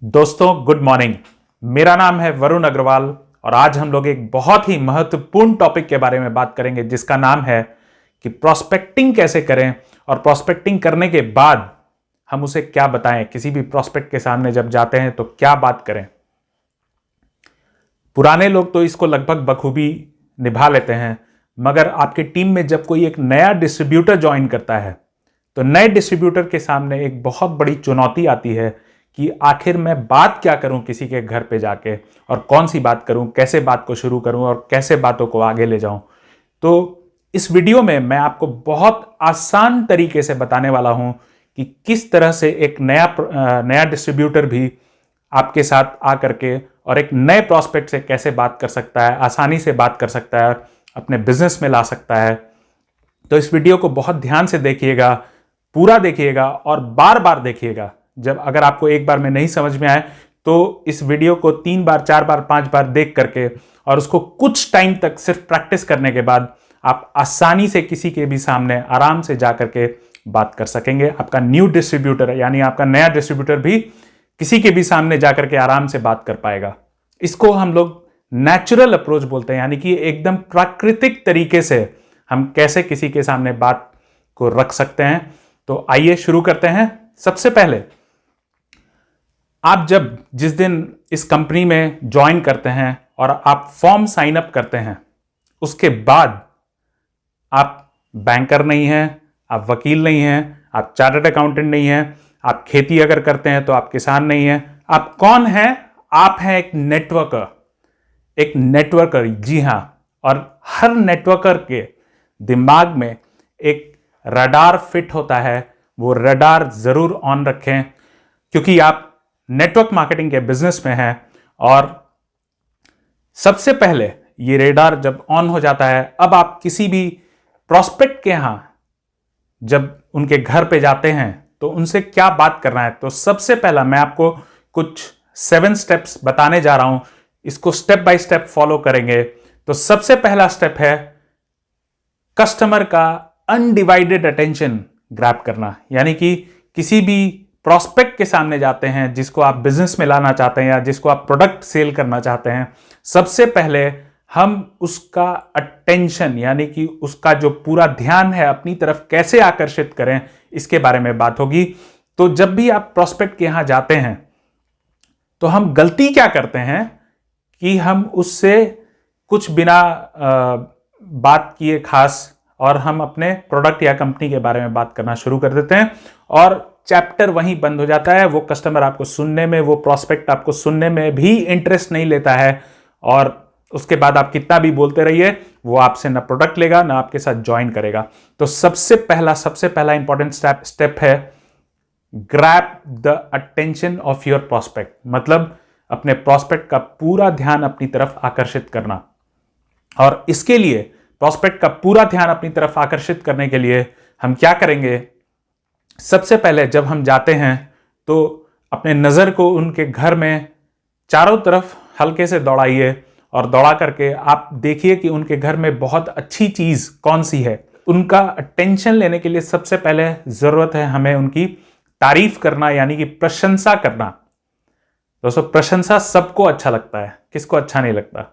दोस्तों good morning. मेरा नाम है वरुण अग्रवाल और आज हम लोग एक बहुत ही महत्वपूर्ण टॉपिक के बारे में बात करेंगे जिसका नाम है कि प्रोस्पेक्टिंग कैसे करें और प्रोस्पेक्टिंग करने के बाद हम उसे क्या बताएं। किसी भी प्रोस्पेक्ट के सामने जब जाते हैं तो क्या बात करें। पुराने लोग तो इसको लगभग बखूबी निभा लेते हैं, मगर आपकी टीम में जब कोई एक नया डिस्ट्रीब्यूटर ज्वाइन करता है तो नए डिस्ट्रीब्यूटर के सामने एक बहुत बड़ी चुनौती आती है कि आखिर मैं बात क्या करूं किसी के घर पे जाके, और कौन सी बात करूं, कैसे बात को शुरू करूं और कैसे बातों को आगे ले जाऊं। तो इस वीडियो में मैं आपको बहुत आसान तरीके से बताने वाला हूं कि किस तरह से एक नया डिस्ट्रीब्यूटर भी आपके साथ आकर के और एक नए प्रॉस्पेक्ट से कैसे बात कर सकता है, आसानी से बात कर सकता है, अपने बिजनेस में ला सकता है। तो इस वीडियो को बहुत ध्यान से देखिएगा, पूरा देखिएगा और बार बार देखिएगा। जब अगर आपको एक बार में नहीं समझ में आए तो इस वीडियो को 3 बार 4 बार 5 बार देख करके और उसको कुछ टाइम तक सिर्फ प्रैक्टिस करने के बाद आप आसानी से किसी के भी सामने आराम से जा करके बात कर सकेंगे। आपका न्यू डिस्ट्रीब्यूटर यानी आपका नया डिस्ट्रीब्यूटर भी किसी के भी सामने जाकर के आराम से बात कर पाएगा। इसको हम लोग नेचुरल अप्रोच बोलते हैं, यानी कि एकदम प्राकृतिक तरीके से हम कैसे किसी के सामने बात को रख सकते हैं। तो आइए शुरू करते हैं। सबसे पहले आप जिस दिन इस कंपनी में ज्वाइन करते हैं और आप फॉर्म साइन अप करते हैं, उसके बाद आप बैंकर नहीं हैं, आप वकील नहीं हैं, आप चार्टर्ड अकाउंटेंट नहीं हैं, आप खेती अगर करते हैं तो आप किसान नहीं हैं। आप कौन हैं? आप हैं एक नेटवर्कर। एक नेटवर्कर, जी हां। और हर नेटवर्कर के दिमाग में एक रडार फिट होता है। वो रडार जरूर ऑन रखें, क्योंकि आप नेटवर्क मार्केटिंग के बिजनेस में हैं। और सबसे पहले ये रडार जब ऑन हो जाता है, अब आप किसी भी प्रॉस्पेक्ट के यहां जब उनके घर पे जाते हैं तो उनसे क्या बात करना है। तो सबसे पहला मैं आपको कुछ 7 स्टेप्स बताने जा रहा हूं। इसको स्टेप बाय स्टेप फॉलो करेंगे। तो सबसे पहला स्टेप है कस्टमर का अनडिवाइडेड अटेंशन ग्रैब करना। यानी कि किसी भी प्रॉस्पेक्ट के सामने जाते हैं जिसको आप बिजनेस में लाना चाहते हैं या जिसको आप प्रोडक्ट सेल करना चाहते हैं, सबसे पहले हम उसका अटेंशन यानी कि उसका जो पूरा ध्यान है अपनी तरफ कैसे आकर्षित करें, इसके बारे में बात होगी। तो जब भी आप प्रॉस्पेक्ट के यहां जाते हैं तो हम गलती क्या करते हैं कि हम उससे कुछ बिना बात किए खास और हम अपने प्रोडक्ट या कंपनी के बारे में बात करना शुरू कर देते हैं और चैप्टर वहीं बंद हो जाता है। वो कस्टमर आपको सुनने में, वो प्रॉस्पेक्ट आपको सुनने में भी इंटरेस्ट नहीं लेता है। और उसके बाद आप कितना भी बोलते रहिए, वो आपसे ना प्रोडक्ट लेगा ना आपके साथ ज्वाइन करेगा। तो सबसे पहला इंपॉर्टेंट स्टेप है grab the attention of your prospect. मतलब अपने प्रॉस्पेक्ट का पूरा ध्यान अपनी तरफ आकर्षित करना। और इसके लिए प्रॉस्पेक्ट का पूरा ध्यान अपनी तरफ आकर्षित करने के लिए हम क्या करेंगे? सबसे पहले जब हम जाते हैं तो अपने नज़र को उनके घर में चारों तरफ हल्के से दौड़ाइए और दौड़ा करके आप देखिए कि उनके घर में बहुत अच्छी चीज़ कौन सी है। उनका अटेंशन लेने के लिए सबसे पहले ज़रूरत है हमें उनकी तारीफ करना, यानी कि प्रशंसा करना। दोस्तों, प्रशंसा सबको अच्छा लगता है, किसको अच्छा नहीं लगता।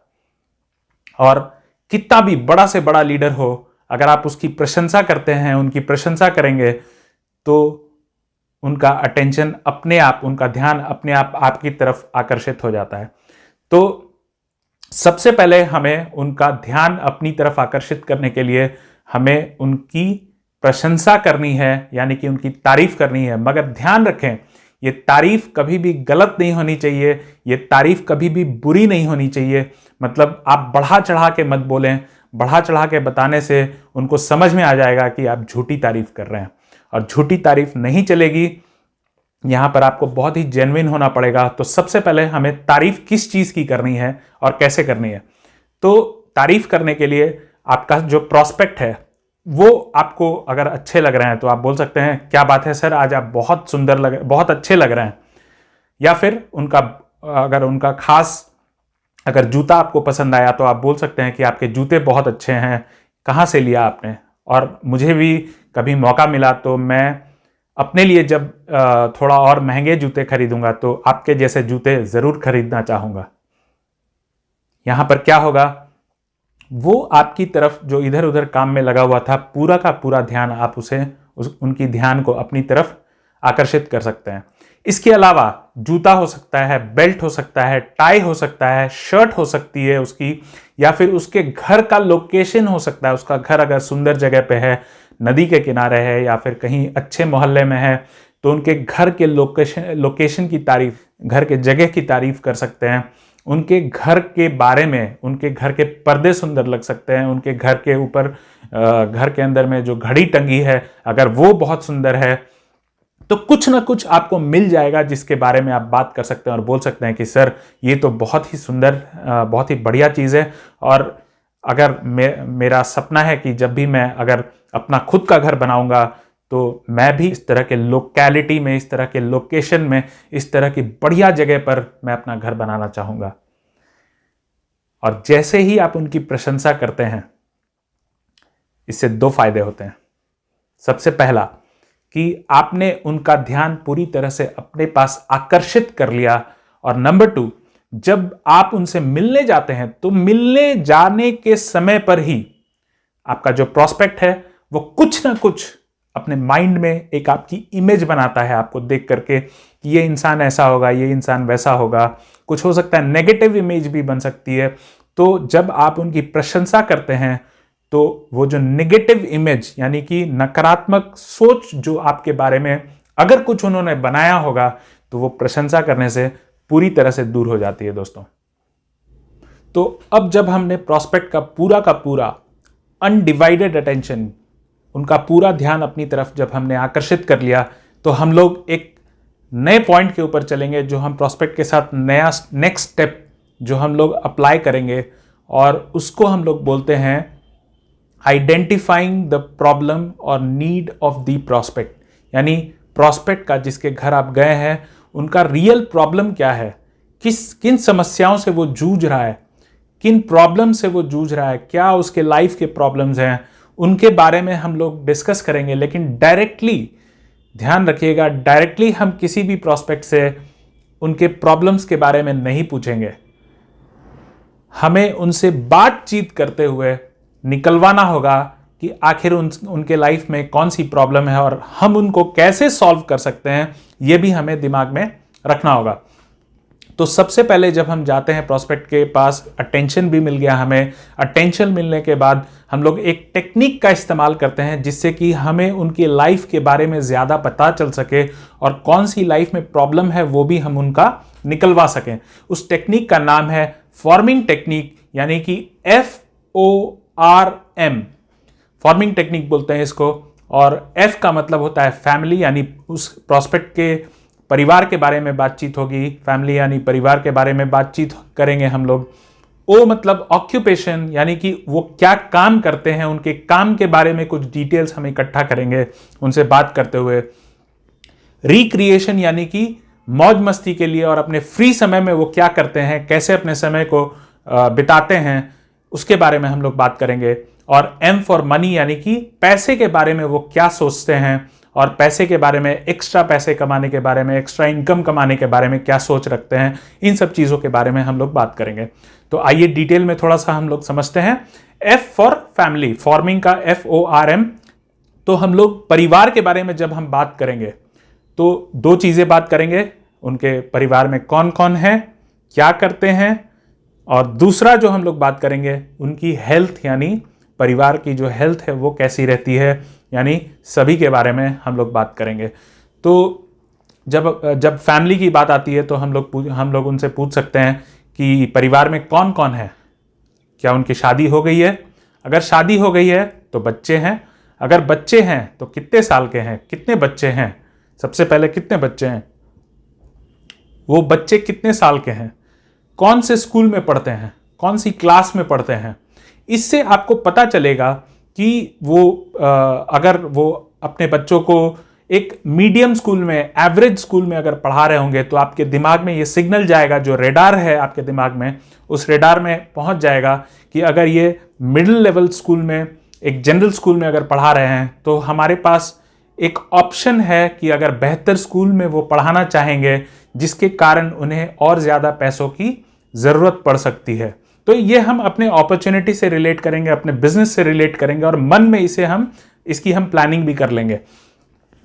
और कितना भी बड़ा से बड़ा लीडर हो, अगर आप उसकी प्रशंसा करते हैं, उनकी प्रशंसा करेंगे तो उनका अटेंशन अपने आप, उनका ध्यान अपने आप आपकी तरफ आकर्षित हो जाता है। तो सबसे पहले हमें उनका ध्यान अपनी तरफ आकर्षित करने के लिए हमें उनकी प्रशंसा करनी है, यानी कि उनकी तारीफ करनी है। मगर ध्यान रखें, ये तारीफ कभी भी गलत नहीं होनी चाहिए, ये तारीफ कभी भी बुरी नहीं होनी चाहिए। मतलब आप बढ़ा चढ़ा के मत बोलें। बढ़ा चढ़ा के बताने से उनको समझ में आ जाएगा कि आप झूठी तारीफ कर रहे हैं, और झूठी तारीफ नहीं चलेगी। यहां पर आपको बहुत ही जेन्युइन होना पड़ेगा। तो सबसे पहले हमें तारीफ किस चीज की करनी है और कैसे करनी है। तो तारीफ करने के लिए आपका जो प्रॉस्पेक्ट है वो आपको अगर अच्छे लग रहे हैं तो आप बोल सकते हैं, क्या बात है सर, आज आप बहुत सुंदर बहुत अच्छे लग रहे हैं। या फिर अगर उनका खास अगर जूता आपको पसंद आया तो आप बोल सकते हैं कि आपके जूते बहुत अच्छे हैं, कहाँ से लिया आपने। और मुझे भी कभी मौका मिला तो मैं अपने लिए जब थोड़ा और महंगे जूते खरीदूंगा तो आपके जैसे जूते ज़रूर खरीदना चाहूँगा। यहाँ पर क्या होगा, वो आपकी तरफ जो इधर उधर काम में लगा हुआ था, पूरा का पूरा ध्यान आप उनकी ध्यान को अपनी तरफ आकर्षित कर सकते हैं। इसके अलावा जूता हो सकता है, बेल्ट हो सकता है, टाई हो सकता है, शर्ट हो सकती है उसकी, या फिर उसके घर का लोकेशन हो सकता है। उसका घर अगर सुंदर जगह पे है, नदी के किनारे है या फिर कहीं अच्छे मोहल्ले में है, तो उनके घर के लोकेशन की तारीफ, घर के जगह की तारीफ कर सकते हैं। उनके घर के बारे में, उनके घर के पर्दे सुंदर लग सकते हैं, उनके घर के ऊपर घर के अंदर में जो घड़ी टंगी है अगर वो बहुत सुंदर है, तो कुछ ना कुछ आपको मिल जाएगा जिसके बारे में आप बात कर सकते हैं और बोल सकते हैं कि सर ये तो बहुत ही सुंदर, बहुत ही बढ़िया चीज़ है। और अगर मेरा सपना है कि जब भी मैं अगर अपना खुद का घर बनाऊंगा तो मैं भी इस तरह के लोकेलिटी में, इस तरह के लोकेशन में, इस तरह की बढ़िया जगह पर मैं अपना घर बनाना चाहूंगा। और जैसे ही आप उनकी प्रशंसा करते हैं, इससे दो फायदे होते हैं। सबसे पहला कि आपने उनका ध्यान पूरी तरह से अपने पास आकर्षित कर लिया, और नंबर 2, जब आप उनसे मिलने जाते हैं तो मिलने जाने के समय पर ही आपका जो प्रोस्पेक्ट है वो कुछ ना कुछ अपने माइंड में एक आपकी इमेज बनाता है आपको देख करके कि ये इंसान ऐसा होगा, ये इंसान वैसा होगा। कुछ हो सकता है नेगेटिव इमेज भी बन सकती है। तो जब आप उनकी प्रशंसा करते हैं तो वो जो नेगेटिव इमेज यानी कि नकारात्मक सोच जो आपके बारे में अगर कुछ उन्होंने बनाया होगा, तो वो प्रशंसा करने से पूरी तरह से दूर हो जाती है दोस्तों। तो अब जब हमने प्रोस्पेक्ट का पूरा अनडिवाइडेड अटेंशन, उनका पूरा ध्यान अपनी तरफ जब हमने आकर्षित कर लिया, तो हम लोग एक नए पॉइंट के ऊपर चलेंगे जो हम प्रोस्पेक्ट के साथ नया नेक्स्ट स्टेप जो हम लोग अप्लाई करेंगे, और उसको हम लोग बोलते हैं आइडेंटिफाइंग द प्रॉब्लम और नीड ऑफ द प्रोस्पेक्ट। यानी प्रोस्पेक्ट का जिसके घर आप गए हैं, उनका रियल प्रॉब्लम क्या है, किन समस्याओं से वो जूझ रहा है, किन प्रॉब्लम से वो जूझ रहा है, क्या उसके लाइफ के प्रॉब्लम्स हैं, उनके बारे में हम लोग डिस्कस करेंगे। लेकिन डायरेक्टली ध्यान रखिएगा, डायरेक्टली हम किसी भी प्रोस्पेक्ट से उनके प्रॉब्लम्स के बारे में नहीं पूछेंगे। हमें उनसे बातचीत करते हुए निकलवाना होगा कि आखिर उनके लाइफ में कौन सी प्रॉब्लम है और हम उनको कैसे सॉल्व कर सकते हैं, यह भी हमें दिमाग में रखना होगा। तो सबसे पहले जब हम जाते हैं प्रोस्पेक्ट के पास, अटेंशन भी मिल गया हमें। अटेंशन मिलने के बाद हम लोग एक टेक्निक का इस्तेमाल करते हैं जिससे कि हमें उनकी लाइफ के बारे में ज़्यादा पता चल सके और कौन सी लाइफ में प्रॉब्लम है वो भी हम उनका निकलवा सकें। उस टेक्निक का नाम है फॉर्मिंग टेक्निक, यानी कि FORM, फॉर्मिंग टेक्निक बोलते हैं इसको। और F का मतलब होता है फैमिली, यानी उस प्रोस्पेक्ट के परिवार के बारे में बातचीत होगी, फैमिली यानी परिवार के बारे में बातचीत करेंगे हम लोग। O मतलब ऑक्यूपेशन, यानी कि वो क्या काम करते हैं, उनके काम के बारे में कुछ डिटेल्स हम इकट्ठा करेंगे उनसे बात करते हुए। रिक्रिएशन यानी कि मौज मस्ती के लिए और अपने फ्री समय में वो क्या करते हैं, कैसे अपने समय को बिताते हैं, उसके बारे में हम लोग बात करेंगे। और M फॉर मनी, यानी कि पैसे के बारे में वो क्या सोचते हैं और पैसे के बारे में, एक्स्ट्रा पैसे कमाने के बारे में, एक्स्ट्रा इनकम कमाने के बारे में क्या सोच रखते हैं, इन सब चीज़ों के बारे में हम लोग बात करेंगे। तो आइए डिटेल में थोड़ा सा हम लोग समझते हैं। F फॉर फैमिली, फॉर्मिंग का FORM। तो हम लोग परिवार के बारे में जब हम बात करेंगे तो दो चीज़ें बात करेंगे, उनके परिवार में कौन कौन है, क्या करते हैं, और दूसरा जो हम लोग बात करेंगे उनकी हेल्थ, यानी परिवार की जो हेल्थ है वो कैसी रहती है, यानी सभी के बारे में हम लोग बात करेंगे। तो जब फैमिली की बात आती है तो हम लोग उनसे पूछ सकते हैं कि परिवार में कौन कौन है, क्या उनकी शादी हो गई है, अगर शादी हो गई है तो बच्चे हैं, अगर बच्चे हैं तो कितने साल के हैं, कितने बच्चे हैं, सबसे पहले कितने बच्चे हैं, वो बच्चे कितने साल के हैं, कौन से स्कूल में पढ़ते हैं, कौन सी क्लास में पढ़ते हैं। इससे आपको पता चलेगा कि अगर वो अपने बच्चों को एक मीडियम स्कूल में, एवरेज स्कूल में अगर पढ़ा रहे होंगे तो आपके दिमाग में ये सिग्नल जाएगा, जो रेडार है आपके दिमाग में, उस रेडार में पहुंच जाएगा कि अगर ये मिडिल लेवल स्कूल में, एक जनरल स्कूल में अगर पढ़ा रहे हैं तो हमारे पास एक ऑप्शन है कि अगर बेहतर स्कूल में वो पढ़ाना चाहेंगे, जिसके कारण उन्हें और ज़्यादा पैसों की ज़रूरत पड़ सकती है। तो ये हम अपने अपॉर्चुनिटी से रिलेट करेंगे, अपने बिजनेस से रिलेट करेंगे और मन में इसकी हम प्लानिंग भी कर लेंगे।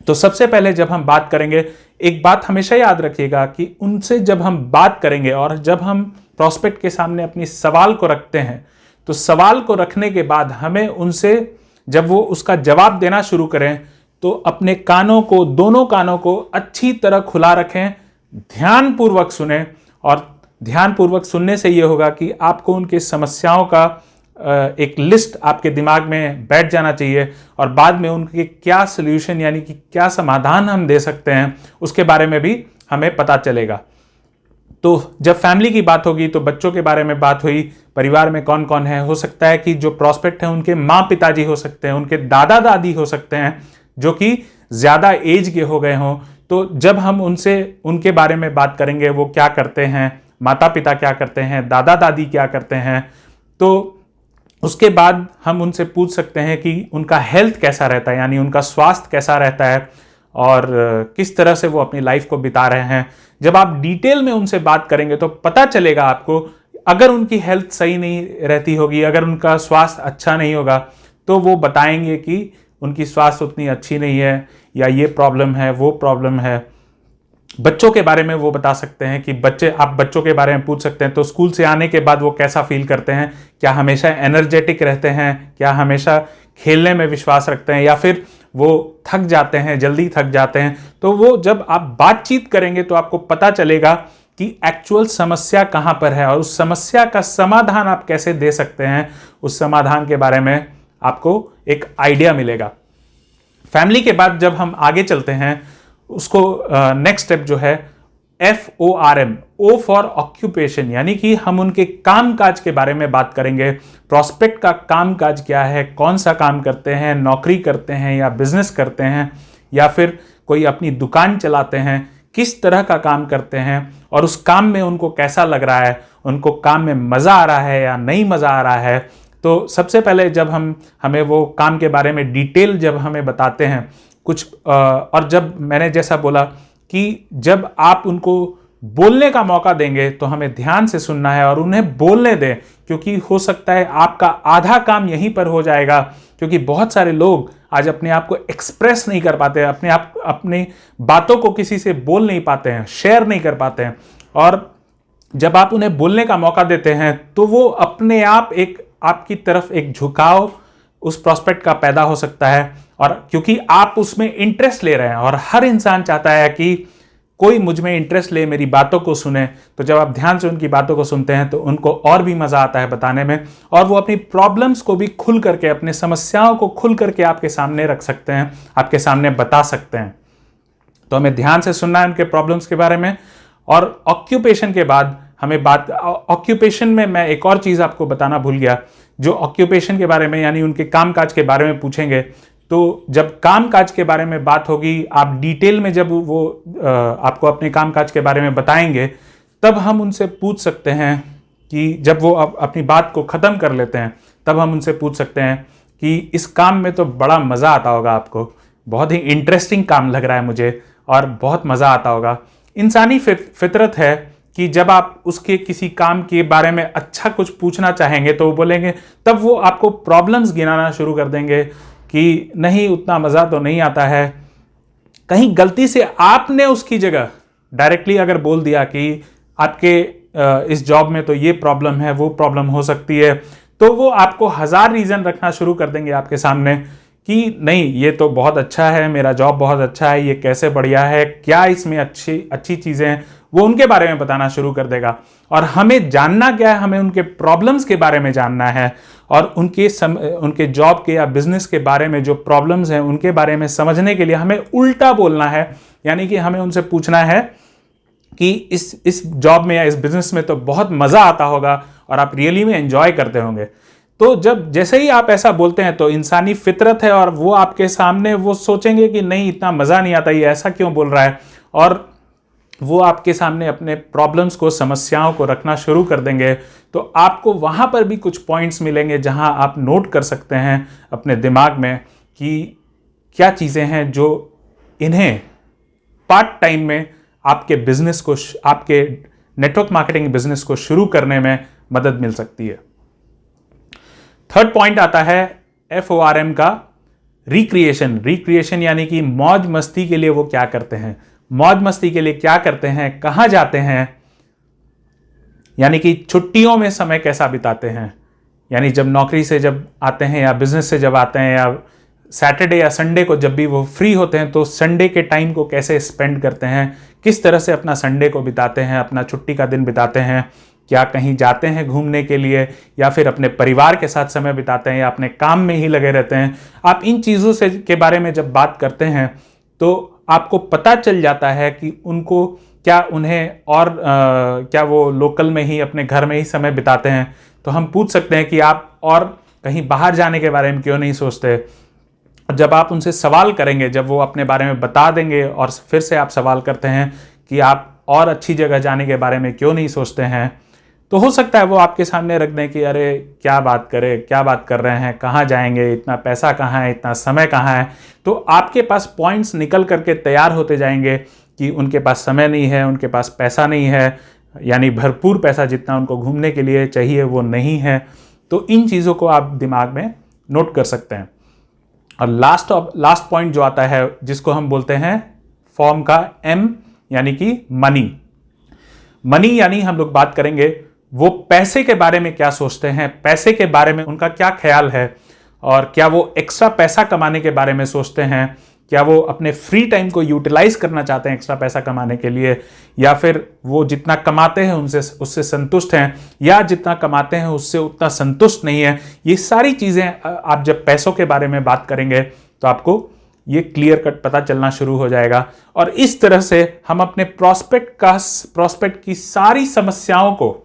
तो सबसे पहले जब हम बात करेंगे, एक बात हमेशा याद रखिएगा कि उनसे जब हम बात करेंगे और जब हम प्रॉस्पेक्ट के सामने अपनी सवाल को रखते हैं, तो सवाल को रखने के बाद हमें उनसे जब वो उसका जवाब देना शुरू करें तो अपने कानों को, दोनों कानों को अच्छी तरह खुला रखें, ध्यानपूर्वक सुने। और ध्यानपूर्वक सुनने से ये होगा कि आपको उनकी समस्याओं का एक लिस्ट आपके दिमाग में बैठ जाना चाहिए और बाद में उनके क्या सल्यूशन यानी कि क्या समाधान हम दे सकते हैं उसके बारे में भी हमें पता चलेगा। तो जब फैमिली की बात होगी तो बच्चों के बारे में बात हुई, परिवार में कौन कौन है, हो सकता है कि जो प्रॉस्पेक्ट है उनके माँ पिताजी हो सकते हैं, उनके दादा दादी हो सकते हैं जो कि ज़्यादा एज के हो गए हों। तो जब हम उनसे उनके बारे में बात करेंगे, वो क्या करते हैं, माता पिता क्या करते हैं, दादा दादी क्या करते हैं, तो उसके बाद हम उनसे पूछ सकते हैं कि उनका हेल्थ कैसा रहता है, यानी उनका स्वास्थ्य कैसा रहता है और किस तरह से वो अपनी लाइफ को बिता रहे हैं। जब आप डिटेल में उनसे बात करेंगे तो पता चलेगा आपको, अगर उनकी हेल्थ सही नहीं रहती होगी, अगर उनका स्वास्थ्य अच्छा नहीं होगा, तो वो बताएंगे कि उनकी स्वास्थ्य उतनी अच्छी नहीं है या ये प्रॉब्लम है, वो प्रॉब्लम है। बच्चों के बारे में वो बता सकते हैं कि आप बच्चों के बारे में पूछ सकते हैं, तो स्कूल से आने के बाद वो कैसा फील करते हैं, क्या हमेशा एनर्जेटिक रहते हैं, क्या हमेशा खेलने में विश्वास रखते हैं या फिर वो थक जाते हैं, जल्दी थक जाते हैं। तो वो जब आप बातचीत करेंगे तो आपको पता चलेगा कि एक्चुअल समस्या कहाँ पर है और उस समस्या का समाधान आप कैसे दे सकते हैं, उस समाधान के बारे में आपको एक आइडिया मिलेगा। फैमिली के बाद जब हम आगे चलते हैं, उसको नेक्स्ट स्टेप जो है FORM, O फॉर ऑक्यूपेशन, यानी कि हम उनके काम काज के बारे में बात करेंगे। प्रॉस्पेक्ट का काम काज क्या है, कौन सा काम करते हैं, नौकरी करते हैं या बिजनेस करते हैं या फिर कोई अपनी दुकान चलाते हैं, किस तरह का काम करते हैं और उस काम में उनको कैसा लग रहा है, उनको काम में मज़ा आ रहा है या नहीं मज़ा आ रहा है। तो सबसे पहले जब हमें वो काम के बारे में डिटेल जब हमें बताते हैं कुछ, और जब मैंने जैसा बोला कि जब आप उनको बोलने का मौका देंगे तो हमें ध्यान से सुनना है और उन्हें बोलने दें, क्योंकि हो सकता है आपका आधा काम यहीं पर हो जाएगा। क्योंकि बहुत सारे लोग आज अपने आप को एक्सप्रेस नहीं कर पाते, अपनी बातों को किसी से बोल नहीं पाते हैं, शेयर नहीं कर पाते हैं। और जब आप उन्हें बोलने का मौका देते हैं तो वो अपने आप आपकी तरफ एक झुकाव उस प्रॉस्पेक्ट का पैदा हो सकता है, और क्योंकि आप उसमें इंटरेस्ट ले रहे हैं और हर इंसान चाहता है कि कोई मुझ में इंटरेस्ट ले, मेरी बातों को सुने। तो जब आप ध्यान से उनकी बातों को सुनते हैं तो उनको और भी मज़ा आता है बताने में, और वो अपनी प्रॉब्लम्स को भी खुल करके, अपनी समस्याओं को खुल करके आपके सामने रख सकते हैं, आपके सामने बता सकते हैं। तो हमें ध्यान से सुनना है उनके प्रॉब्लम्स के बारे में। और ऑक्यूपेशन के बाद हमें ऑक्यूपेशन में मैं एक और चीज़ आपको बताना भूल गया, जो ऑक्यूपेशन के बारे में यानी उनके कामकाज के बारे में पूछेंगे। तो जब कामकाज के बारे में बात होगी, आप डिटेल में जब वो आपको अपने कामकाज के बारे में बताएंगे, तब हम उनसे पूछ सकते हैं कि जब वो अपनी बात को ख़त्म कर लेते हैं, तब हम उनसे पूछ सकते हैं कि इस काम में तो बड़ा मज़ा आता होगा आपको, बहुत ही इंटरेस्टिंग काम लग रहा है मुझे और बहुत मज़ा आता होगा। इंसानी फितरत है कि जब आप उसके किसी काम के बारे में अच्छा कुछ पूछना चाहेंगे तो वो बोलेंगे, तब वो आपको प्रॉब्लम्स गिनाना शुरू कर देंगे कि नहीं, उतना मज़ा तो नहीं आता है। कहीं गलती से आपने उसकी जगह डायरेक्टली अगर बोल दिया कि आपके इस जॉब में तो ये प्रॉब्लम है, वो प्रॉब्लम हो सकती है, तो वो आपको 1000 रीज़न रखना शुरू कर देंगे आपके सामने कि नहीं, ये तो बहुत अच्छा है, मेरा जॉब बहुत अच्छा है, ये कैसे बढ़िया है, क्या इसमें अच्छी चीज़ें हैं, वो उनके बारे में बताना शुरू कर देगा। और हमें जानना क्या है, हमें उनके प्रॉब्लम्स के बारे में जानना है और उनके जॉब के या बिजनेस के बारे में जो प्रॉब्लम्स हैं उनके बारे में समझने के लिए हमें उल्टा बोलना है। यानी कि हमें उनसे पूछना है कि इस जॉब में या इस बिजनेस में तो बहुत मज़ा आता होगा और आप रियली में एंजॉय करते होंगे। तो जैसे ही आप ऐसा बोलते हैं तो इंसानी फितरत है और वो आपके सामने वो सोचेंगे कि नहीं, इतना मज़ा नहीं आता, ये ऐसा क्यों बोल रहा है, और वो आपके सामने अपने प्रॉब्लम्स को, समस्याओं को रखना शुरू कर देंगे। तो आपको वहाँ पर भी कुछ पॉइंट्स मिलेंगे जहाँ आप नोट कर सकते हैं अपने दिमाग में कि क्या चीज़ें हैं जो इन्हें पार्ट टाइम में आपके बिजनेस को, आपके नेटवर्क मार्केटिंग बिजनेस को शुरू करने में मदद मिल सकती है। थर्ड पॉइंट आता है FORM का, रिक्रिएशन। रिक्रिएशन यानी कि मौज मस्ती के लिए वो क्या करते हैं, मौज मस्ती के लिए क्या करते हैं, कहां जाते हैं, यानी कि छुट्टियों में समय कैसा बिताते हैं। यानी जब नौकरी से जब आते हैं या बिजनेस से जब आते हैं या सैटरडे या संडे को जब भी वो फ्री होते हैं तो संडे के टाइम को कैसे स्पेंड करते हैं, किस तरह से अपना संडे को बिताते हैं, अपना छुट्टी का दिन बिताते हैं, क्या कहीं जाते हैं घूमने के लिए या फिर अपने परिवार के साथ समय बिताते हैं या अपने काम में ही लगे रहते हैं। आप इन चीज़ों से के बारे में जब बात करते हैं तो आपको पता चल जाता है कि उनको क्या, उन्हें और क्या वो लोकल में ही अपने घर में ही समय बिताते हैं। तो हम पूछ सकते हैं कि आप और कहीं बाहर जाने के बारे में क्यों नहीं सोचते। जब आप उनसे सवाल करेंगे, जब वो अपने बारे में बता देंगे और फिर से आप सवाल करते हैं कि आप और अच्छी जगह जाने के बारे में क्यों नहीं सोचते हैं, तो हो सकता है वो आपके सामने रख दें कि अरे क्या बात करें, क्या बात कर रहे हैं, कहाँ जाएंगे, इतना पैसा कहाँ है, इतना समय कहाँ है। तो आपके पास पॉइंट्स निकल करके तैयार होते जाएंगे कि उनके पास समय नहीं है, उनके पास पैसा नहीं है, यानी भरपूर पैसा जितना उनको घूमने के लिए चाहिए वो नहीं है। तो इन चीज़ों को आप दिमाग में नोट कर सकते हैं। और लास्ट पॉइंट जो आता है जिसको हम बोलते हैं फॉर्म का M, यानी कि मनी। मनी यानी हम लोग बात करेंगे वो पैसे के बारे में क्या सोचते हैं, पैसे के बारे में उनका क्या ख्याल है, और क्या वो एक्स्ट्रा पैसा कमाने के बारे में सोचते हैं, क्या वो अपने फ्री टाइम को यूटिलाइज करना चाहते हैं एक्स्ट्रा पैसा कमाने के लिए, या फिर वो जितना कमाते हैं उससे संतुष्ट हैं, या जितना कमाते हैं उससे उतना संतुष्ट नहीं है। ये सारी चीज़ें आप जब पैसों के बारे में बात करेंगे तो आपको ये क्लियर कट पता चलना शुरू हो जाएगा। और इस तरह से हम अपने प्रॉस्पेक्ट की सारी समस्याओं को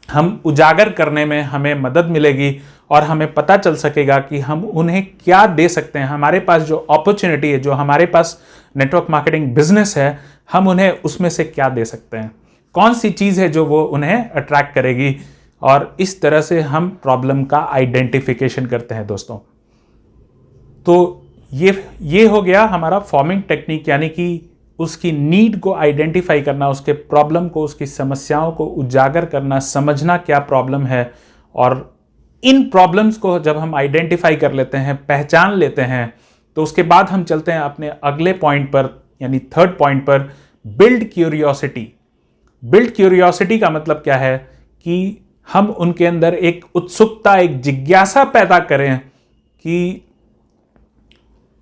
हम उजागर करने में हमें मदद मिलेगी और हमें पता चल सकेगा कि हम उन्हें क्या दे सकते हैं। हमारे पास जो अपॉर्चुनिटी है, जो हमारे पास नेटवर्क मार्केटिंग बिजनेस है, हम उन्हें उसमें से क्या दे सकते हैं, कौन सी चीज़ है जो वो उन्हें अट्रैक्ट करेगी। और इस तरह से हम प्रॉब्लम का आइडेंटिफिकेशन करते हैं दोस्तों। तो ये हो गया हमारा फॉर्मिंग टेक्निक, यानी कि उसकी नीड को आइडेंटिफाई करना, उसके प्रॉब्लम को, उसकी समस्याओं को उजागर करना, समझना क्या प्रॉब्लम है। और इन प्रॉब्लम्स को जब हम आइडेंटिफाई कर लेते हैं, पहचान लेते हैं, तो उसके बाद हम चलते हैं अपने अगले पॉइंट पर, यानी थर्ड पॉइंट पर, बिल्ड क्यूरियोसिटी। बिल्ड क्यूरियोसिटी का मतलब क्या है कि हम उनके अंदर एक उत्सुकता, एक जिज्ञासा पैदा करें कि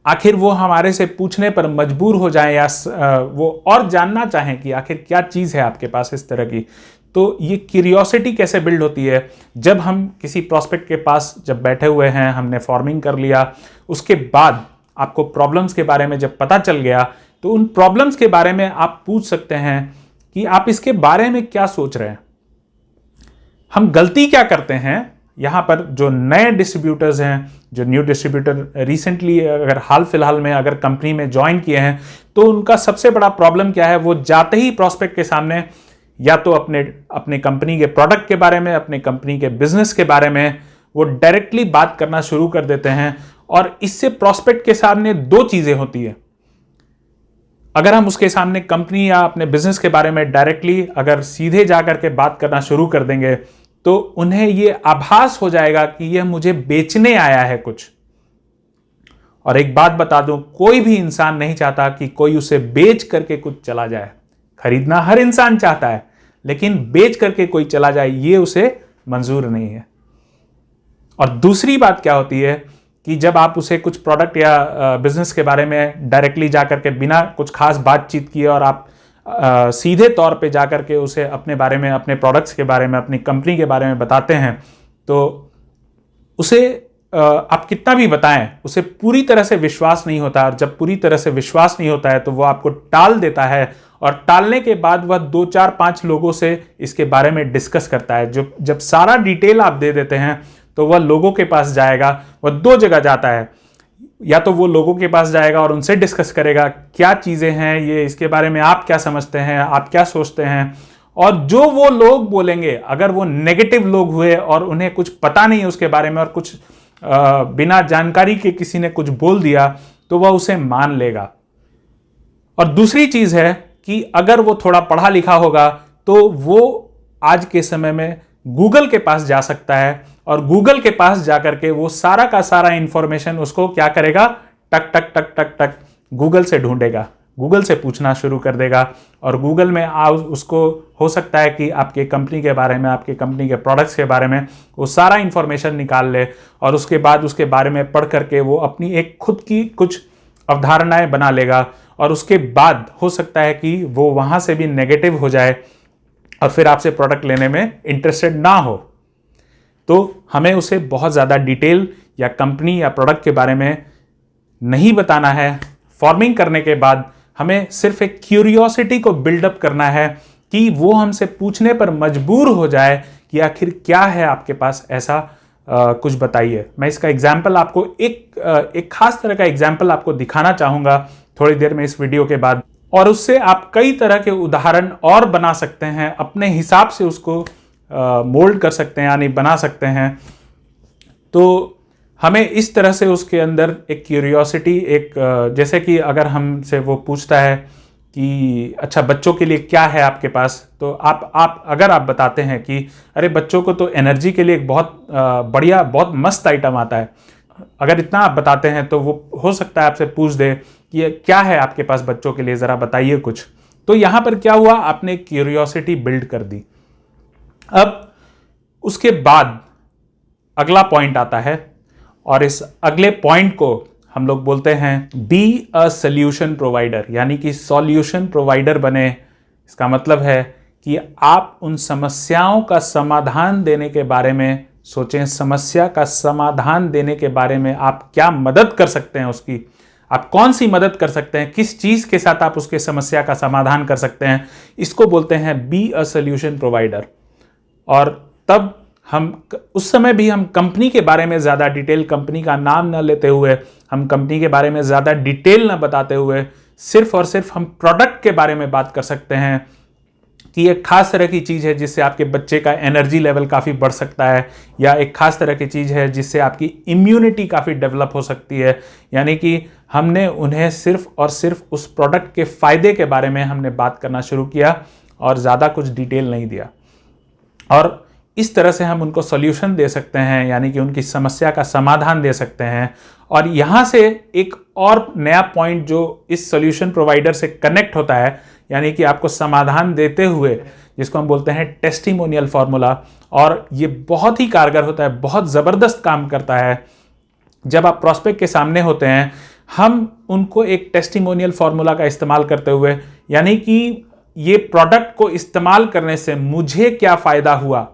आखिर वो हमारे से पूछने पर मजबूर हो जाएं या वो और जानना चाहें कि आखिर क्या चीज़ है आपके पास इस तरह की। तो ये क्यूरियोसिटी कैसे बिल्ड होती है, जब हम किसी प्रॉस्पेक्ट के पास जब बैठे हुए हैं, हमने फॉर्मिंग कर लिया, उसके बाद आपको प्रॉब्लम्स के बारे में जब पता चल गया तो उन प्रॉब्लम्स के बारे में आप पूछ सकते हैं कि आप इसके बारे में क्या सोच रहे हैं। हम गलती क्या करते हैं यहाँ पर, जो नए डिस्ट्रीब्यूटर्स हैं, जो न्यू डिस्ट्रीब्यूटर रिसेंटली अगर हाल फिलहाल में अगर कंपनी में ज्वाइन किए हैं, तो उनका सबसे बड़ा प्रॉब्लम क्या है, वो जाते ही प्रॉस्पेक्ट के सामने या तो अपने कंपनी के प्रोडक्ट के बारे में, अपने कंपनी के बिजनेस के बारे में वो डायरेक्टली बात करना शुरू कर देते हैं। और इससे प्रॉस्पेक्ट के सामने दो चीजें होती है। अगर हम उसके सामने कंपनी या अपने बिजनेस के बारे में डायरेक्टली अगर सीधे जाकर के बात करना शुरू कर देंगे तो उन्हें ये आभास हो जाएगा कि यह मुझे बेचने आया है कुछ। और एक बात बता दूं, कोई भी इंसान नहीं चाहता कि कोई उसे बेच करके कुछ चला जाए। खरीदना हर इंसान चाहता है, लेकिन बेच करके कोई चला जाए ये उसे मंजूर नहीं है। और दूसरी बात क्या होती है कि जब आप उसे कुछ प्रोडक्ट या बिजनेस के बारे में डायरेक्टली जाकर के बिना कुछ खास बातचीत किए और आप सीधे तौर पे जाकर के उसे अपने बारे में, अपने प्रोडक्ट्स के बारे में, अपनी कंपनी के बारे में बताते हैं, तो उसे आप कितना भी बताएं उसे पूरी तरह से विश्वास नहीं होता। और जब पूरी तरह से विश्वास नहीं होता है तो वो आपको टाल देता है, और टालने के बाद वह 2, 4, 5 लोगों से इसके बारे में डिस्कस करता है। जब सारा डिटेल आप दे देते हैं तो वह लोगों के पास जाएगा। वह 2 जगह जाता है, या तो वो लोगों के पास जाएगा और उनसे डिस्कस करेगा क्या चीज़ें हैं ये, इसके बारे में आप क्या समझते हैं, आप क्या सोचते हैं। और जो वो लोग बोलेंगे, अगर वो नेगेटिव लोग हुए और उन्हें कुछ पता नहीं है उसके बारे में और कुछ बिना जानकारी के किसी ने कुछ बोल दिया, तो वह उसे मान लेगा। और दूसरी चीज है कि अगर वो थोड़ा पढ़ा लिखा होगा तो वो आज के समय में गूगल के पास जा सकता है और गूगल के पास जाकर के वो सारा का सारा इंफॉर्मेशन उसको क्या करेगा, टक टक टक टक टक गूगल से ढूंढेगा, गूगल से पूछना शुरू कर देगा। और गूगल में उसको हो सकता है कि आपके कंपनी के बारे में, आपके कंपनी के प्रोडक्ट्स के बारे में वो सारा इंफॉर्मेशन निकाल ले और उसके बाद उसके बारे में पढ़ करके वो अपनी एक खुद की कुछ अवधारणाएं बना लेगा। और उसके बाद हो सकता है कि वो वहां से भी नेगेटिव हो जाए और फिर आपसे प्रोडक्ट लेने में इंटरेस्टेड ना हो। तो हमें उसे बहुत ज़्यादा डिटेल या कंपनी या प्रोडक्ट के बारे में नहीं बताना है। फॉर्मिंग करने के बाद हमें सिर्फ एक क्यूरियोसिटी को बिल्डअप करना है कि वो हमसे पूछने पर मजबूर हो जाए कि आखिर क्या है आपके पास ऐसा, कुछ बताइए। मैं इसका एग्जाम्पल आपको एक खास तरह का एग्जाम्पल आपको दिखाना चाहूँगा थोड़ी देर में इस वीडियो के बाद, और उससे आप कई तरह के उदाहरण और बना सकते हैं, अपने हिसाब से उसको मोल्ड कर सकते हैं यानी बना सकते हैं। तो हमें इस तरह से उसके अंदर एक क्यूरियोसिटी, जैसे कि अगर हमसे वो पूछता है कि अच्छा बच्चों के लिए क्या है आपके पास, तो अगर आप बताते हैं कि अरे बच्चों को तो एनर्जी के लिए एक बहुत बढ़िया बहुत मस्त आइटम आता है, अगर इतना आप बताते हैं तो वो हो सकता है आपसे पूछ दे कि ये क्या है आपके पास बच्चों के लिए, ज़रा बताइए कुछ। तो यहाँ पर क्या हुआ, आपने क्यूरियोसिटी बिल्ड कर दी। अब उसके बाद अगला पॉइंट आता है और इस अगले पॉइंट को हम लोग बोलते हैं बी अ सॉल्यूशन प्रोवाइडर, यानी कि सॉल्यूशन प्रोवाइडर बने। इसका मतलब है कि आप उन समस्याओं का समाधान देने के बारे में सोचें, समस्या का समाधान देने के बारे में आप क्या मदद कर सकते हैं, उसकी आप कौन सी मदद कर सकते हैं, किस चीज के साथ आप उसके समस्या का समाधान कर सकते हैं, इसको बोलते हैं बी अ सॉल्यूशन प्रोवाइडर। और तब हम उस समय भी हम कंपनी के बारे में ज़्यादा डिटेल, कंपनी का नाम न लेते हुए, हम कंपनी के बारे में ज़्यादा डिटेल न बताते हुए, सिर्फ और सिर्फ हम प्रोडक्ट के बारे में बात कर सकते हैं कि एक खास तरह की चीज़ है जिससे आपके बच्चे का एनर्जी लेवल काफ़ी बढ़ सकता है, या एक खास तरह की चीज़ है जिससे आपकी इम्यूनिटी काफ़ी डेवलप हो सकती है। यानी कि हमने उन्हें सिर्फ और सिर्फ उस प्रोडक्ट के फ़ायदे के बारे में हमने बात करना शुरू किया और ज़्यादा कुछ डिटेल नहीं दिया। और इस तरह से हम उनको सॉल्यूशन दे सकते हैं, यानी कि उनकी समस्या का समाधान दे सकते हैं। और यहाँ से एक और नया पॉइंट जो इस सॉल्यूशन प्रोवाइडर से कनेक्ट होता है, यानी कि आपको समाधान देते हुए, जिसको हम बोलते हैं टेस्टिमोनियल फार्मूला। और ये बहुत ही कारगर होता है, बहुत ज़बरदस्त काम करता है। जब आप प्रॉस्पेक्ट के सामने होते हैं, हम उनको एक टेस्टिमोनियल फार्मूला का इस्तेमाल करते हुए, यानी कि ये प्रोडक्ट को इस्तेमाल करने से मुझे क्या फ़ायदा हुआ,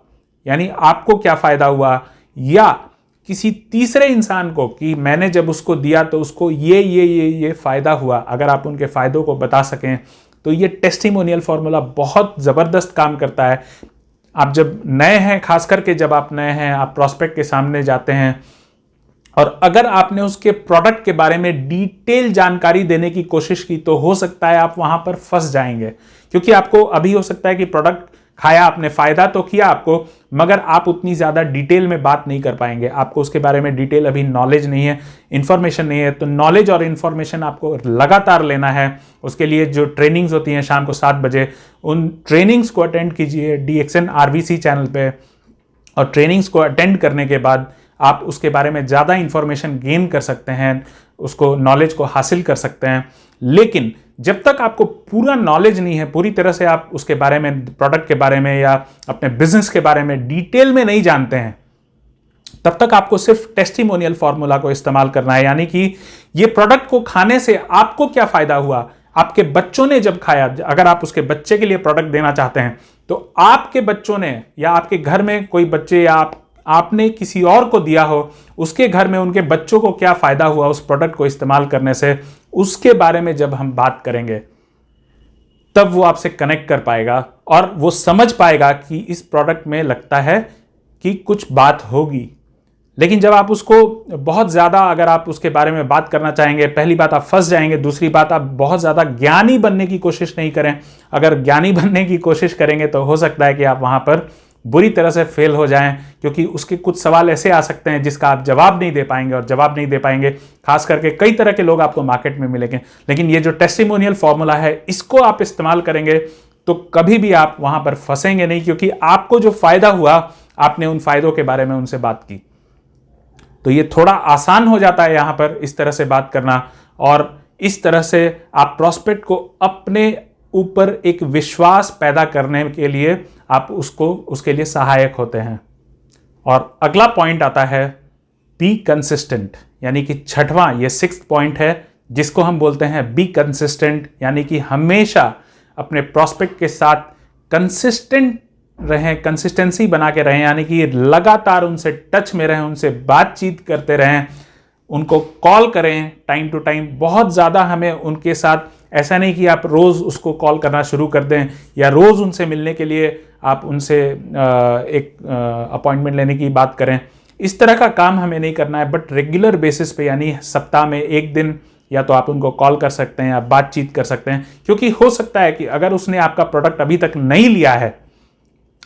यानी आपको क्या फ़ायदा हुआ, या किसी तीसरे इंसान को कि मैंने जब उसको दिया तो उसको ये फ़ायदा हुआ, अगर आप उनके फ़ायदों को बता सकें तो ये टेस्टिमोनियल फार्मूला बहुत ज़बरदस्त काम करता है। आप जब नए हैं, खास करके जब आप नए हैं, आप प्रॉस्पेक्ट के सामने जाते हैं और अगर आपने उसके प्रोडक्ट के बारे में डिटेल जानकारी देने की कोशिश की तो हो सकता है आप वहां पर फंस जाएंगे, क्योंकि आपको अभी हो सकता है कि प्रोडक्ट खाया आपने, फायदा तो किया आपको, मगर आप उतनी ज़्यादा डिटेल में बात नहीं कर पाएंगे, आपको उसके बारे में डिटेल अभी नॉलेज नहीं है, इन्फॉर्मेशन नहीं है। तो नॉलेज और इन्फॉर्मेशन आपको लगातार लेना है। उसके लिए जो ट्रेनिंग्स होती हैं शाम को 7 बजे, उन ट्रेनिंग्स को अटेंड कीजिए DXN RVC चैनल पे, और ट्रेनिंग्स को अटेंड करने के बाद आप उसके बारे में ज़्यादा इंफॉर्मेशन गेन कर सकते हैं, उसको नॉलेज को हासिल कर सकते हैं। लेकिन जब तक आपको पूरा नॉलेज नहीं है, पूरी तरह से आप उसके बारे में, प्रोडक्ट के बारे में या अपने बिजनेस के बारे में डिटेल में नहीं जानते हैं, तब तक आपको सिर्फ टेस्टिमोनियल फार्मूला को इस्तेमाल करना है। यानी कि ये प्रोडक्ट को खाने से आपको क्या फायदा हुआ, आपके बच्चों ने जब खाया, अगर आप उसके बच्चे के लिए प्रोडक्ट देना चाहते हैं तो आपके बच्चों ने, या आपके घर में कोई बच्चे, या आपने किसी और को दिया हो, उसके घर में उनके बच्चों को क्या फायदा हुआ उस प्रोडक्ट को इस्तेमाल करने से, उसके बारे में जब हम बात करेंगे तब वो आपसे कनेक्ट कर पाएगा और वो समझ पाएगा कि इस प्रोडक्ट में लगता है कि कुछ बात होगी। लेकिन जब आप उसको बहुत ज़्यादा, अगर आप उसके बारे में बात करना चाहेंगे, पहली बात आप फंस जाएंगे, दूसरी बात आप बहुत ज़्यादा ज्ञानी बनने की कोशिश नहीं करें। अगर ज्ञानी बनने की कोशिश करेंगे तो हो सकता है कि आप वहाँ पर बुरी तरह से फेल हो जाएं, क्योंकि उसके कुछ सवाल ऐसे आ सकते हैं जिसका आप जवाब नहीं दे पाएंगे, और जवाब नहीं दे पाएंगे खास करके कई तरह के लोग आपको मार्केट में मिलेंगे। लेकिन ये जो टेस्टिमोनियल फॉर्मूला है, इसको आप इस्तेमाल करेंगे तो कभी भी आप वहां पर फंसेंगे नहीं, क्योंकि आपको जो फायदा हुआ आपने उन फायदों के बारे में उनसे बात की। तो ये थोड़ा आसान हो जाता है यहां पर इस तरह से बात करना, और इस तरह से आप प्रॉस्पेक्ट को अपने ऊपर एक विश्वास पैदा करने के लिए आप उसके लिए सहायक होते हैं। और अगला पॉइंट आता है बी कंसिस्टेंट, यानी कि छठवां, ये 6th पॉइंट है जिसको हम बोलते हैं बी कंसिस्टेंट, यानी कि हमेशा अपने प्रॉस्पेक्ट के साथ कंसिस्टेंट रहें, कंसिस्टेंसी बना के रहें, यानी कि लगातार उनसे टच में रहें, उनसे बातचीत करते रहें, उनको कॉल करें टाइम टू टाइम। बहुत ज़्यादा हमें उनके साथ, ऐसा नहीं कि आप रोज़ उसको कॉल करना शुरू कर दें या रोज़ उनसे मिलने के लिए आप उनसे एक अपॉइंटमेंट लेने की बात करें। इस तरह का काम हमें नहीं करना है, बट रेगुलर बेसिस पे, यानी सप्ताह में एक दिन या तो आप उनको कॉल कर सकते हैं या बातचीत कर सकते हैं। क्योंकि हो सकता है कि अगर उसने आपका प्रोडक्ट अभी तक नहीं लिया है,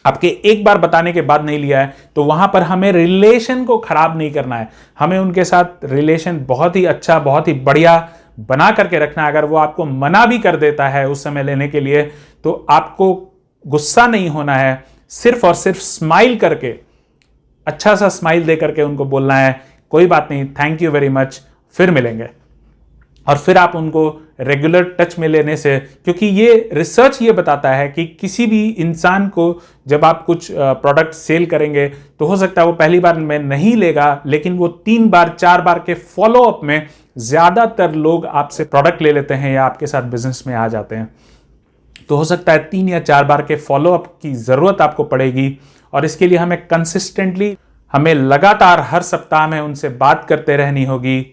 आपके एक बार बताने के बाद नहीं लिया है, तो वहां पर हमें रिलेशन को खराब नहीं करना है, हमें उनके साथ रिलेशन बहुत ही अच्छा, बहुत ही बढ़िया बना करके रखना है। अगर वो आपको मना भी कर देता है उस समय लेने के लिए, तो आपको गुस्सा नहीं होना है, सिर्फ और सिर्फ स्माइल करके, अच्छा सा स्माइल दे करके उनको बोलना है कोई बात नहीं, थैंक यू वेरी मच, फिर मिलेंगे। और फिर आप उनको रेगुलर टच में लेने से, क्योंकि ये रिसर्च ये बताता है कि किसी भी इंसान को जब आप कुछ प्रोडक्ट सेल करेंगे तो हो सकता है वो पहली बार में नहीं लेगा, लेकिन वो 3 बार 4 बार के फॉलोअप में ज़्यादातर लोग आपसे प्रोडक्ट ले लेते हैं या आपके साथ बिजनेस में आ जाते हैं। तो हो सकता है 3 या 4 बार के फॉलोअप की ज़रूरत आपको पड़ेगी, और इसके लिए हमें कंसिस्टेंटली, हमें लगातार हर सप्ताह में उनसे बात करते रहनी होगी,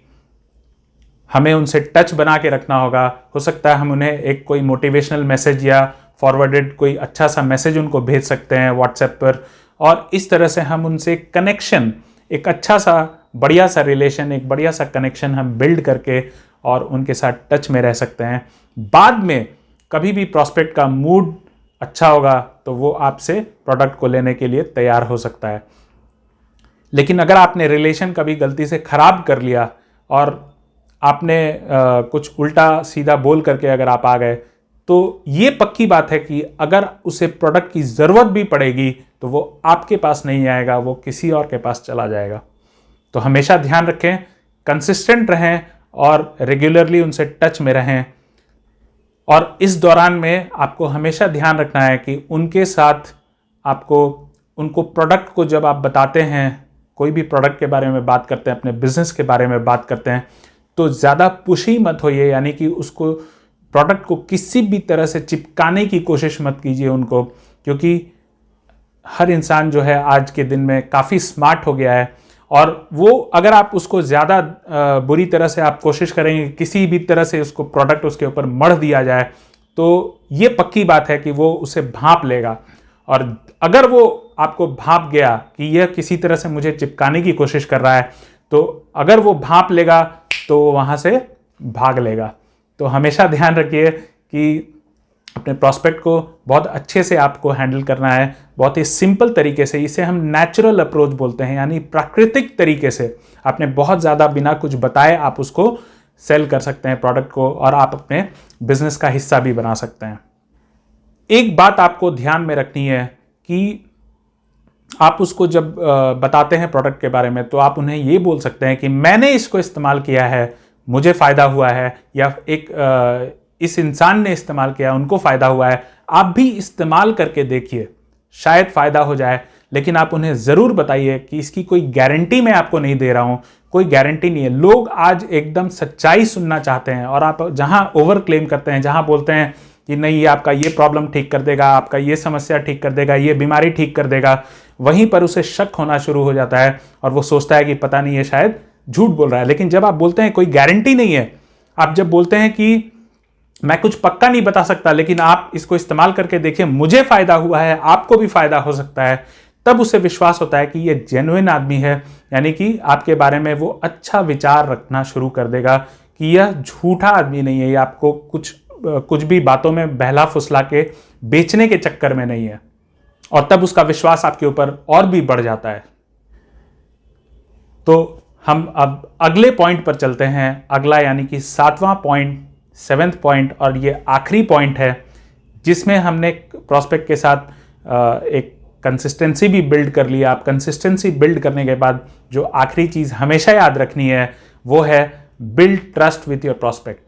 हमें उनसे टच बना के रखना होगा। हो सकता है हम उन्हें एक कोई मोटिवेशनल मैसेज या फॉरवर्डेड कोई अच्छा सा मैसेज उनको भेज सकते हैं व्हाट्सएप पर, और इस तरह से हम उनसे कनेक्शन, एक अच्छा सा बढ़िया सा रिलेशन, एक बढ़िया सा कनेक्शन हम बिल्ड करके और उनके साथ टच में रह सकते हैं। बाद में कभी भी प्रॉस्पेक्ट का मूड अच्छा होगा तो वो आपसे प्रोडक्ट को लेने के लिए तैयार हो सकता है। लेकिन अगर आपने रिलेशन कभी गलती से खराब कर लिया और आपने कुछ उल्टा सीधा बोल करके अगर आप आ गए, तो ये पक्की बात है कि अगर उसे प्रोडक्ट की ज़रूरत भी पड़ेगी तो वो आपके पास नहीं आएगा, वो किसी और के पास चला जाएगा। तो हमेशा ध्यान रखें, कंसिस्टेंट रहें और रेगुलरली उनसे टच में रहें। और इस दौरान में आपको हमेशा ध्यान रखना है कि उनके साथ आपको, उनको प्रोडक्ट को जब आप बताते हैं, कोई भी प्रोडक्ट के बारे में बात करते हैं, अपने बिजनेस के बारे में बात करते हैं, तो ज़्यादा पुशी मत होइए, यानी कि उसको, प्रोडक्ट को किसी भी तरह से चिपकाने की कोशिश मत कीजिए उनको, क्योंकि हर इंसान जो है आज के दिन में काफ़ी स्मार्ट हो गया है, और वो अगर आप उसको ज़्यादा बुरी तरह से आप कोशिश करेंगे, किसी भी तरह से उसको प्रोडक्ट उसके ऊपर मढ़ दिया जाए, तो ये पक्की बात है कि वो उसे भांप लेगा। और अगर वो आपको भांप गया कि यह किसी तरह से मुझे चिपकाने की कोशिश कर रहा है, तो अगर वो भांप लेगा तो वहाँ से भाग लेगा। तो हमेशा ध्यान रखिए कि अपने प्रॉस्पेक्ट को बहुत अच्छे से आपको हैंडल करना है, बहुत ही सिंपल तरीके से। इसे हम नेचुरल अप्रोच बोलते हैं, यानी प्राकृतिक तरीके से आपने बहुत ज़्यादा बिना कुछ बताए आप उसको सेल कर सकते हैं प्रोडक्ट को, और आप अपने बिजनेस का हिस्सा भी बना सकते हैं। एक बात आपको ध्यान में रखनी है कि आप उसको जब बताते हैं प्रोडक्ट के बारे में, तो आप उन्हें ये बोल सकते हैं कि मैंने इसको इस्तेमाल किया है, मुझे फ़ायदा हुआ है, या इस इंसान ने इस्तेमाल किया, उनको फ़ायदा हुआ है, आप भी इस्तेमाल करके देखिए, शायद फ़ायदा हो जाए। लेकिन आप उन्हें ज़रूर बताइए कि इसकी कोई गारंटी मैं आपको नहीं दे रहा हूँ, कोई गारंटी नहीं है। लोग आज एकदम सच्चाई सुनना चाहते हैं, और आप जहाँ ओवर क्लेम करते हैं, जहाँ बोलते हैं कि नहीं ये आपका ये प्रॉब्लम ठीक कर देगा, आपका ये समस्या ठीक कर देगा, ये बीमारी ठीक कर देगा, वहीं पर उसे शक होना शुरू हो जाता है और वो सोचता है कि पता नहीं ये शायद झूठ बोल रहा है। लेकिन जब आप बोलते हैं कोई गारंटी नहीं है, आप जब बोलते हैं कि मैं कुछ पक्का नहीं बता सकता, लेकिन आप इसको इस्तेमाल करके देखिए, मुझे फायदा हुआ है, आपको भी फायदा हो सकता है, तब उसे विश्वास होता है कि ये जेन्युइन आदमी है, यानी कि आपके बारे में वो अच्छा विचार रखना शुरू कर देगा कि यह झूठा आदमी नहीं है, ये आपको कुछ भी बातों में बहला फुसला के बेचने के चक्कर में नहीं है। और तब उसका विश्वास आपके ऊपर और भी बढ़ जाता है। तो हम अब अगले पॉइंट पर चलते हैं। अगला यानी कि 7वां पॉइंट, 7th पॉइंट, और ये आखिरी पॉइंट है जिसमें हमने प्रोस्पेक्ट के साथ एक कंसिस्टेंसी भी बिल्ड कर लिया। आप कंसिस्टेंसी बिल्ड करने के बाद जो आखिरी चीज़ हमेशा याद रखनी है वो है build trust with your prospect.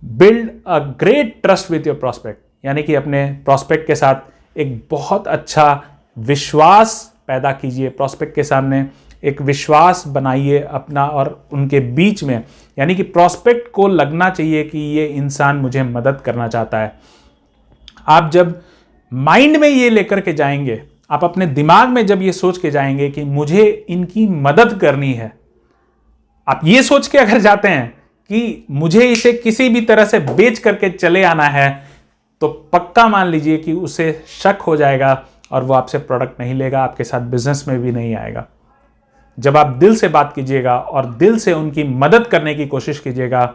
Build a great trust with your prospect, यानी कि अपने प्रोस्पेक्ट के साथ एक बहुत अच्छा विश्वास पैदा कीजिए। प्रोस्पेक्ट के सामने एक विश्वास बनाइए अपना और उनके बीच में, यानी कि प्रोस्पेक्ट को लगना चाहिए कि ये इंसान मुझे मदद करना चाहता है। आप जब माइंड में ये लेकर के जाएंगे, आप अपने दिमाग में जब ये सोच के जाएंगे कि मुझे इनकी मदद करनी है, आप ये सोच के अगर जाते हैं कि मुझे इसे किसी भी तरह से बेच करके चले आना है, तो पक्का मान लीजिए कि उसे शक हो जाएगा और वो आपसे प्रोडक्ट नहीं लेगा, आपके साथ बिजनेस में भी नहीं आएगा। जब आप दिल से बात कीजिएगा और दिल से उनकी मदद करने की कोशिश कीजिएगा,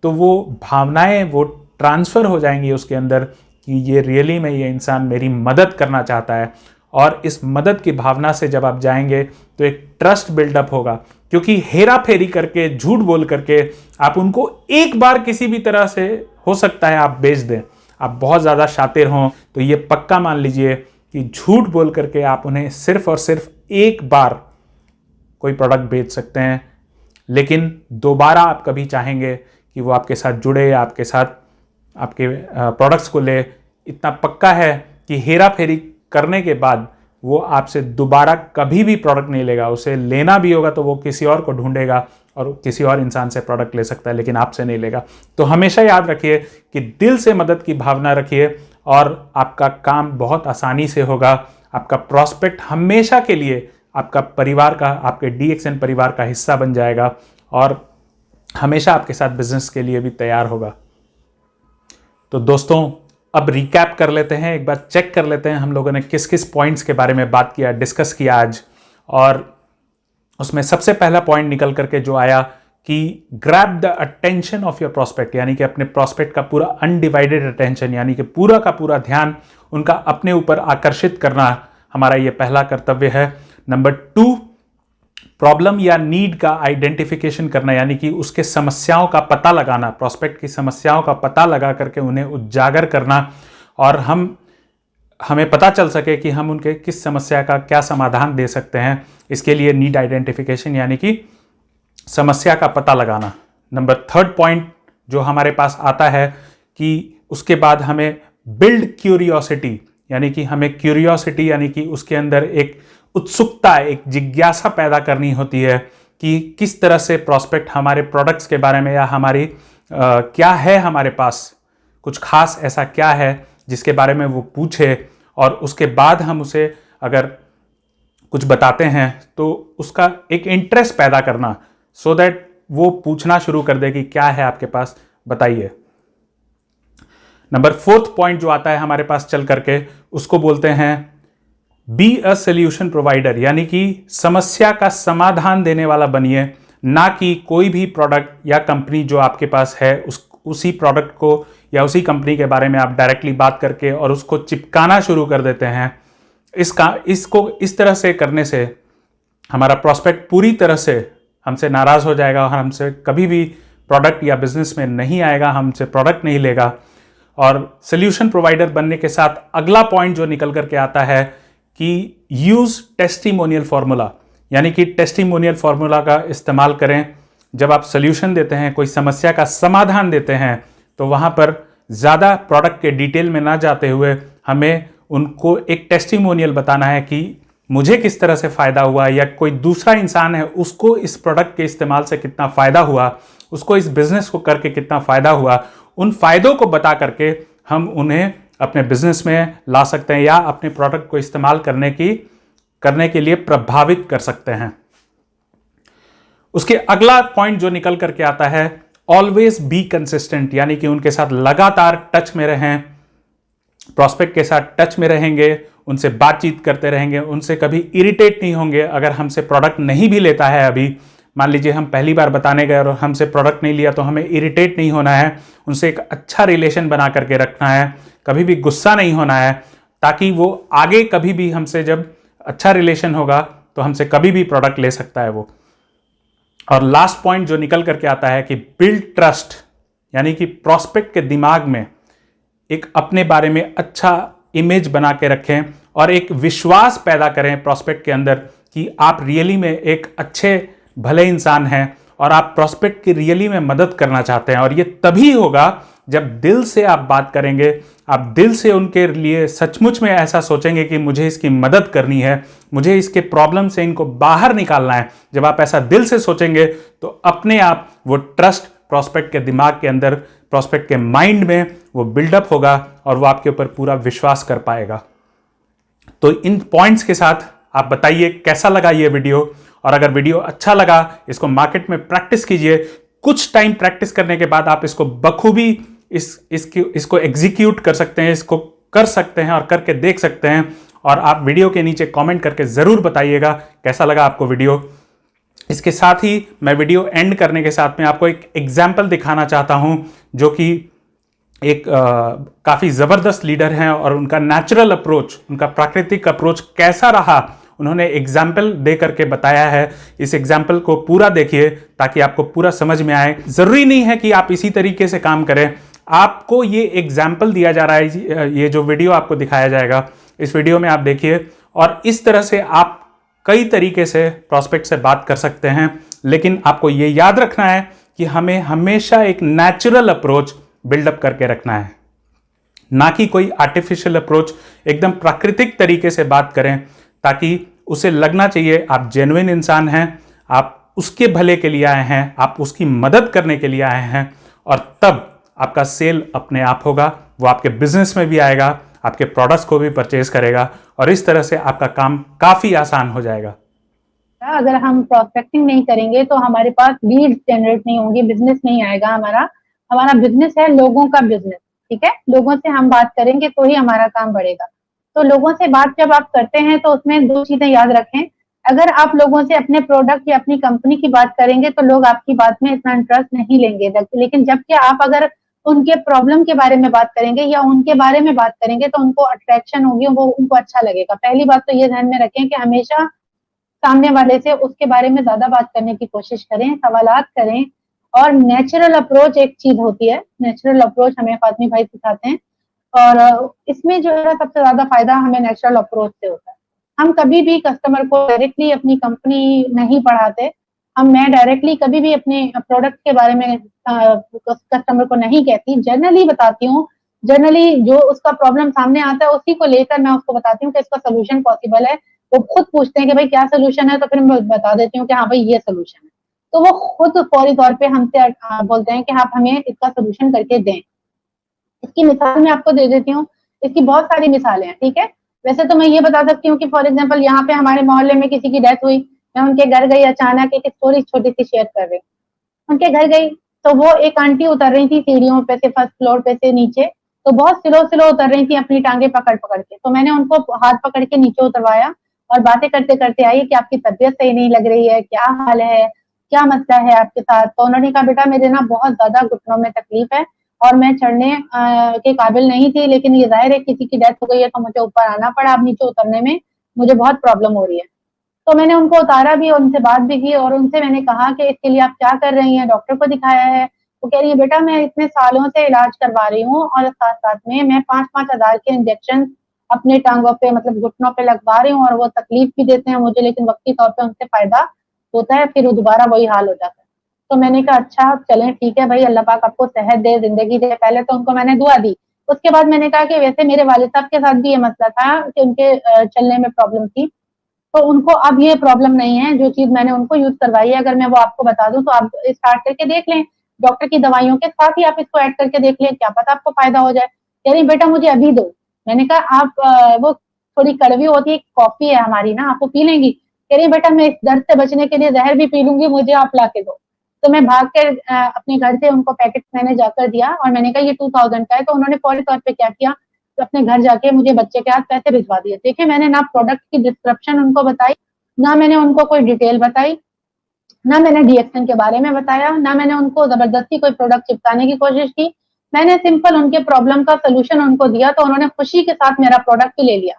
तो वो भावनाएं वो ट्रांसफ़र हो जाएंगी उसके अंदर कि ये रियली में ये इंसान मेरी मदद करना चाहता है। और इस मदद की भावना से जब आप जाएंगे तो एक ट्रस्ट बिल्डअप होगा, क्योंकि हेरा फेरी करके, झूठ बोल करके आप उनको एक बार किसी भी तरह से हो सकता है आप बेच दें। आप बहुत ज़्यादा शातिर हों तो ये पक्का मान लीजिए कि झूठ बोल करके आप उन्हें सिर्फ और सिर्फ एक बार कोई प्रोडक्ट बेच सकते हैं, लेकिन दोबारा आप कभी चाहेंगे कि वो आपके साथ जुड़े या आपके साथ आपके प्रोडक्ट्स को ले, इतना पक्का है कि हेरा फेरी करने के बाद वो आपसे दोबारा कभी भी प्रोडक्ट नहीं लेगा। उसे लेना भी होगा तो वो किसी और को ढूंढेगा और किसी और इंसान से प्रोडक्ट ले सकता है, लेकिन आपसे नहीं लेगा। तो हमेशा याद रखिए कि दिल से मदद की भावना रखिए और आपका काम बहुत आसानी से होगा। आपका प्रॉस्पेक्ट हमेशा के लिए आपका परिवार का, आपके DXN परिवार का हिस्सा बन जाएगा और हमेशा आपके साथ बिजनेस के लिए भी तैयार होगा। तो दोस्तों, अब रिकैप कर लेते हैं, एक बार चेक कर लेते हैं हम लोगों ने किस किस पॉइंट्स के बारे में बात किया, डिस्कस किया आज। और उसमें सबसे पहला पॉइंट निकल करके जो आया कि grab the attention of your prospect, यानी कि अपने प्रॉस्पेक्ट का पूरा अनडिवाइडेड अटेंशन, यानी कि पूरा का पूरा ध्यान उनका अपने ऊपर आकर्षित करना हमारा ये पहला कर्तव्य है। नंबर 2, प्रॉब्लम या नीड का आइडेंटिफिकेशन करना, यानी कि उसके समस्याओं का पता लगाना, प्रॉस्पेक्ट की समस्याओं का पता लगा करके उन्हें उजागर करना और हमें पता चल सके कि हम उनके किस समस्या का क्या समाधान दे सकते हैं। इसके लिए नीड आइडेंटिफिकेशन यानी कि समस्या का पता लगाना। नंबर 3rd पॉइंट जो हमारे पास आता है कि उसके बाद हमें बिल्ड क्यूरियोसिटी, यानी कि हमें क्यूरियोसिटी यानी कि उसके अंदर एक उत्सुकता, एक जिज्ञासा पैदा करनी होती है कि किस तरह से प्रॉस्पेक्ट हमारे प्रोडक्ट्स के बारे में या हमारी क्या है, हमारे पास कुछ खास ऐसा क्या है जिसके बारे में वो पूछे, और उसके बाद हम उसे अगर कुछ बताते हैं तो उसका एक इंटरेस्ट पैदा करना, सो दैट वो पूछना शुरू कर दे कि क्या है आपके पास, बताइए। नंबर 4th पॉइंट जो आता है हमारे पास चल करके, उसको बोलते हैं बी अ सोल्यूशन प्रोवाइडर, यानी कि समस्या का समाधान देने वाला बनिए, ना कि कोई भी प्रोडक्ट या कंपनी जो आपके पास है उसी प्रोडक्ट को या उसी कंपनी के बारे में आप डायरेक्टली बात करके और उसको चिपकाना शुरू कर देते हैं। इसको इस तरह से करने से हमारा प्रॉस्पेक्ट पूरी तरह से हमसे नाराज़ हो जाएगा और हमसे कभी भी प्रोडक्ट या बिजनेस में नहीं आएगा, हमसे प्रोडक्ट नहीं लेगा। और सोल्यूशन प्रोवाइडर बनने के साथ अगला पॉइंट जो निकल करके आता है कि यूज़ टेस्टिमोनियल फार्मूला, यानी कि टेस्टिमोनियल फार्मूला का इस्तेमाल करें। जब आप सोल्यूशन देते हैं, कोई समस्या का समाधान देते हैं, तो वहाँ पर ज़्यादा प्रोडक्ट के डिटेल में ना जाते हुए हमें उनको एक टेस्टिमोनियल बताना है कि मुझे किस तरह से फ़ायदा हुआ या कोई दूसरा इंसान है उसको इस प्रोडक्ट के इस्तेमाल से कितना फ़ायदा हुआ, उसको इस बिज़नेस को करके कितना फ़ायदा हुआ। उन फ़ायदों को बता करके हम उन्हें अपने बिजनेस में ला सकते हैं या अपने प्रोडक्ट को इस्तेमाल करने के लिए प्रभावित कर सकते हैं। उसके अगला पॉइंट जो निकल करके आता है, ऑलवेज बी कंसिस्टेंट, यानी कि उनके साथ लगातार टच में रहें। प्रॉस्पेक्ट के साथ टच में रहेंगे, उनसे बातचीत करते रहेंगे, उनसे कभी इरिटेट नहीं होंगे। अगर हमसे प्रोडक्ट नहीं भी लेता है, अभी मान लीजिए हम पहली बार बताने गए और हमसे प्रोडक्ट नहीं लिया, तो हमें इरिटेट नहीं होना है, उनसे एक अच्छा रिलेशन बना करके रखना है, कभी भी गुस्सा नहीं होना है। ताकि वो आगे कभी भी हमसे जब अच्छा रिलेशन होगा तो हमसे कभी भी प्रोडक्ट ले सकता है वो। और लास्ट पॉइंट जो निकल करके आता है कि बिल्ड ट्रस्ट, यानी कि प्रोस्पेक्ट के दिमाग में एक अपने बारे में अच्छा इमेज बना के रखें और एक विश्वास पैदा करें प्रोस्पेक्ट के अंदर कि आप रियली में एक अच्छे भले इंसान हैं और आप प्रोस्पेक्ट की रियली में मदद करना चाहते हैं। और ये तभी होगा जब दिल से आप बात करेंगे, आप दिल से उनके लिए सचमुच में ऐसा सोचेंगे कि मुझे इसकी मदद करनी है, मुझे इसके प्रॉब्लम से इनको बाहर निकालना है। जब आप ऐसा दिल से सोचेंगे तो अपने आप वो ट्रस्ट प्रोस्पेक्ट के दिमाग के अंदर, प्रोस्पेक्ट के माइंड में वो बिल्डअप होगा और वो आपके ऊपर पूरा विश्वास कर पाएगा। तो इन पॉइंट्स के साथ आप बताइए कैसा लगा ये वीडियो, और अगर वीडियो अच्छा लगा इसको मार्केट में प्रैक्टिस कीजिए। कुछ टाइम प्रैक्टिस करने के बाद आप इसको बखूबी इसको एग्जीक्यूट कर सकते हैं, इसको कर सकते हैं और करके देख सकते हैं। और आप वीडियो के नीचे कमेंट करके ज़रूर बताइएगा कैसा लगा आपको वीडियो। इसके साथ ही मैं वीडियो एंड करने के साथ में आपको एक एग्जाम्पल दिखाना चाहता हूं, जो कि एक काफ़ी ज़बरदस्त लीडर हैं और उनका नेचुरल अप्रोच, उनका प्राकृतिक अप्रोच कैसा रहा, उन्होंने एग्जाम्पल दे करके बताया है। इस एग्जाम्पल को पूरा देखिए ताकि आपको पूरा समझ में आए। ज़रूरी नहीं है कि आप इसी तरीके से काम करें, आपको ये एग्जाम्पल दिया जा रहा है, ये जो वीडियो आपको दिखाया जाएगा इस वीडियो में आप देखिए, और इस तरह से आप कई तरीके से प्रोस्पेक्ट से बात कर सकते हैं। लेकिन आपको ये याद रखना है कि हमें हमेशा एक नेचुरल अप्रोच बिल्डअप करके रखना है, ना कि कोई आर्टिफिशियल अप्रोच। एकदम प्राकृतिक तरीके से बात करें ताकि उसे लगना चाहिए आप जेन्युइन इंसान हैं, आप उसके भले के लिए आए हैं, आप उसकी मदद करने के लिए आए हैं, और तब आपका सेल अपने आप होगा। वो आपके बिजनेस में भी आएगा, आपके प्रोडक्ट्स को भी परचेज करेगा, और इस तरह से आपका काम काफ़ी आसान हो जाएगा। अगर हम प्रोस्पेक्टिंग नहीं करेंगे तो हमारे पास लीड्स जनरेट नहीं होंगी, बिजनेस नहीं आएगा। हमारा बिजनेस है लोगों का बिजनेस, ठीक है। लोगों से हम बात करेंगे तो ही हमारा काम बढ़ेगा। तो लोगों से बात जब आप करते हैं तो उसमें दो चीजें याद रखें। अगर आप लोगों से अपने प्रोडक्ट या अपनी कंपनी की बात करेंगे तो लोग आपकी बात में इतना इंटरेस्ट नहीं लेंगे, लेकिन जबकि आप अगर उनके प्रॉब्लम के बारे में बात करेंगे या उनके बारे में बात करेंगे तो उनको अट्रैक्शन होगी, वो उनको अच्छा लगेगा। पहली बात तो ये ध्यान में रखें कि हमेशा सामने वाले से उसके बारे में ज्यादा बात करने की कोशिश करें, सवालात करें। और नेचुरल अप्रोच एक चीज होती है, नेचुरल अप्रोच हमें फातमी भाई सिखाते हैं, और इसमें जो है सबसे ज्यादा फायदा हमें नेचुरल अप्रोच से होता है। हम कभी भी कस्टमर को डायरेक्टली अपनी कंपनी नहीं पढ़ाते, मैं डायरेक्टली कभी भी अपने प्रोडक्ट के बारे में कस्टमर को नहीं कहती, जनरली बताती हूँ। जनरली जो उसका प्रॉब्लम सामने आता है उसी को लेकर मैं उसको बताती हूँ कि इसका सोल्यूशन पॉसिबल है। वो खुद पूछते हैं कि भाई क्या सोल्यूशन है, तो फिर मैं बता देती हूँ कि हाँ भाई ये सोल्यूशन है। तो वो खुद फौरी तौर पे हमसे बोलते हैं कि आप हमें इसका सोल्यूशन करके दें। इसकी मिसाल मैं आपको दे देती हूँ, इसकी बहुत सारी मिसालें हैं, ठीक है। वैसे तो मैं ये बता सकती हूँ कि फॉर एग्जाम्पल यहाँ पे हमारे मोहल्ले में किसी की डेथ हुई, मैं उनके घर गई, अचानक एक स्टोरी छोटी सी शेयर कर रही हूँ। उनके घर गई तो वो एक आंटी उतर रही थी सीढ़ियों पे से, फर्स्ट फ्लोर पे से नीचे, तो बहुत स्लो स्लो उतर रही थी अपनी टांगे पकड़ पकड़ के। तो मैंने उनको हाथ पकड़ के नीचे उतरवाया और बातें करते करते आई कि आपकी तबीयत सही नहीं लग रही है, क्या हाल है, क्या मसला है आपके साथ। तो उन्होंने कहा बेटा मेरे ना बहुत ज्यादा घुटनों में तकलीफ है और मैं चढ़ने के काबिल नहीं थी, लेकिन ये जाहिर है किसी की डेथ हो गई है तो मुझे ऊपर आना पड़ा, अब नीचे उतरने में मुझे बहुत प्रॉब्लम हो रही है। तो मैंने उनको उतारा भी, उनसे बात भी की और उनसे मैंने कहा कि इसके लिए आप क्या कर रही हैं, डॉक्टर को दिखाया है। वो कह रही है बेटा मैं इतने सालों से इलाज करवा रही हूँ और साथ साथ में मैं 5-5 हजार के इंजेक्शन अपने टांगों पे मतलब घुटनों पे लगवा रही हूँ और वो तकलीफ भी देते हैं मुझे, लेकिन वक्ती तौर पे उनसे फायदा होता है, फिर वो दोबारा वही हाल हो जाता है। तो मैंने कहा अच्छा चलें ठीक है भाई, अल्लाह पाक आपको सेहत दे, जिंदगी दे। पहले तो उनको मैंने दुआ दी। उसके बाद मैंने कहा कि वैसे मेरे वालिद साहब के साथ भी ये मसला था कि उनके चलने में प्रॉब्लम थी, तो उनको अब ये प्रॉब्लम नहीं है। जो चीज मैंने उनको यूज करवाई है अगर मैं वो आपको बता दूं तो आप स्टार्ट करके देख लें, डॉक्टर की दवाइयों के साथ ही आप इसको ऐड करके देख लें, क्या पता आपको फायदा हो जाए। कह रही बेटा मुझे अभी दो। मैंने कहा आप वो थोड़ी कड़वी होती है कॉफी है हमारी ना, आपको पी लेंगी। कह रही बेटा मैं इस दर्द से बचने के लिए जहर भी पी लूंगी, मुझे आप ला के दो। तो मैं भाग कर अपने घर से उनको पैकेट मैंने जाकर दिया और मैंने कहा ये 2000 का है। तो उन्होंने फौरी तौर पे क्या किया, तो अपने घर जाके मुझे बच्चे के हाथ पैसे भिजवा दिए। देखिए मैंने ना प्रोडक्ट की डिस्क्रिप्शन उनको बताई, ना मैंने उनको कोई डिटेल बताई, ना मैंने डीएक्शन के बारे में बताया, ना मैंने उनको जबरदस्ती कोई प्रोडक्ट चिपकाने की कोशिश की। मैंने सिंपल उनके प्रॉब्लम का सोल्यूशन उनको दिया तो उन्होंने खुशी के साथ मेरा प्रोडक्ट ले लिया।